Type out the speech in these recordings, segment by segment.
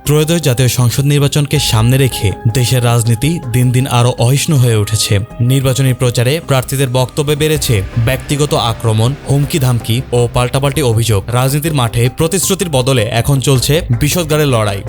ত্রয়োদশ জাতীয় সংসদ নির্বাচনকে সামনে রেখে দেশের রাজনীতি দিন দিন আরও অহিষ্ণু হয়ে উঠেছে। নির্বাচনী প্রচারে প্রার্থীদের বক্তব্যে বেড়েছে ব্যক্তিগত আক্রমণ, হুমকি ধামকি ও পাল্টাপাল্টি অভিযোগ। রাজনীতির মাঠে প্রতিশ্রুতির বদলে এখন চলছে বিষোদ্গারের লড়াই।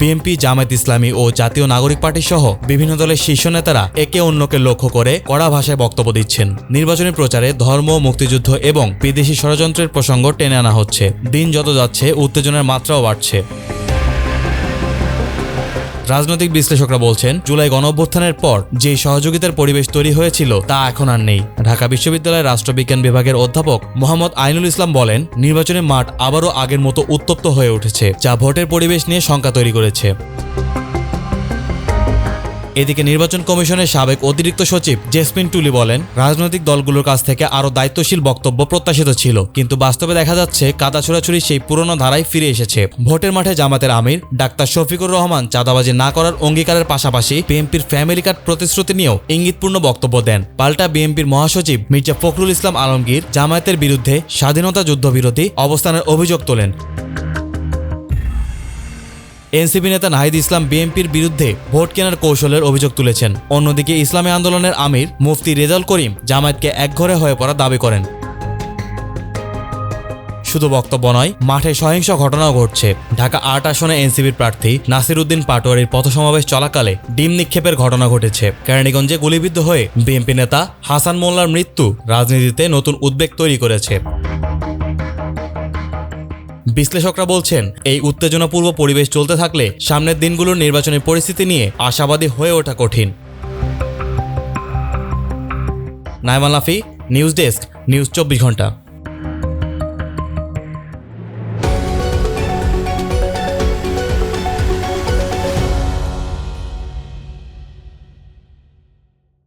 বিএনপি, জামায়াত ইসলামী ও জাতীয় নাগরিক পার্টি সহ বিভিন্ন দলের শীর্ষ নেতারা একে অন্যকে লক্ষ্য করে কড়া ভাষায় বক্তব্য দিচ্ছেন। নির্বাচনী প্রচারে ধর্ম, মুক্তিযুদ্ধ এবং বিদেশি ষড়যন্ত্রের প্রসঙ্গ টেনে আনা হচ্ছে। দিন যত যাচ্ছে উত্তেজনার মাত্রাও বাড়ছে। রাজনৈতিক বিশ্লেষকরা বলছেন, জুলাই গণঅভ্যুত্থানের পর যে সহযোগিতার পরিবেশ তৈরি হয়েছিল তা এখন আর নেই। ঢাকা বিশ্ববিদ্যালয়ের রাষ্ট্রবিজ্ঞান বিভাগের অধ্যাপক মোহাম্মদ আইনুল ইসলাম বলেন, নির্বাচনের মাঠ আবারও আগের মতো উত্তপ্ত হয়ে উঠেছে, যা ভোটের পরিবেশ নিয়ে শঙ্কা তৈরি করেছে। এদিকে নির্বাচন কমিশনের সাবেক অতিরিক্ত সচিব জেসমিন টুলি বলেন, রাজনৈতিক দলগুলোর কাছ থেকে আরও দায়িত্বশীল বক্তব্য প্রত্যাশিত ছিল, কিন্তু বাস্তবে দেখা যাচ্ছে কাদা ছোড়াছুড়ি সেই পুরনো ধারায় ফিরে এসেছে। ভোটের মাঠে জামাতের আমির ডাক্তার শফিকুর রহমান চাঁদাবাজি না করার অঙ্গীকারের পাশাপাশি বিএনপির ফ্যামিলি কার্ড প্রতিশ্রুতি নিয়েও ইঙ্গিতপূর্ণ বক্তব্য দেন। পাল্টা বিএনপির মহাসচিব মির্জা ফখরুল ইসলাম আলমগীর জামায়াতের বিরুদ্ধে স্বাধীনতা যুদ্ধবিরোধী অবস্থানের অভিযোগ তোলেন। এনসিপি নেতা নাহিদ ইসলাম বিএনপির বিরুদ্ধে ভোট কেনার কৌশলের অভিযোগ তুলেছেন। অন্যদিকে ইসলামী আন্দোলনের আমির মুফতি রেজাউল করিম জামায়াতকে একঘরে হয়ে পড়া দাবি করেন। শুধু বক্তব্য নয়, মাঠে সহিংস ঘটনাও ঘটছে। ঢাকা ৮ আসনে এনসিপির প্রার্থী নাসির উদ্দিন পাটোয়ারির পথসমাবেশ চলাকালে ডিম নিক্ষেপের ঘটনা ঘটেছে। কেরানীগঞ্জে গুলিবিদ্ধ হয়ে বিএনপি নেতা হাসান মোল্লার মৃত্যু রাজনীতিতে নতুন উদ্বেগ তৈরি করেছে। বিশ্লেষকরা বলছেন, এই উত্তেজনাপূর্ণ পরিবেশ চলতে থাকলে সামনের দিনগুলোর নির্বাচনী পরিস্থিতি নিয়ে আশাবাদী হয়ে ওঠা কঠিন। নাইমান লাফি, নিউজ ডেস্ক, নিউজ 24 ঘন্টা।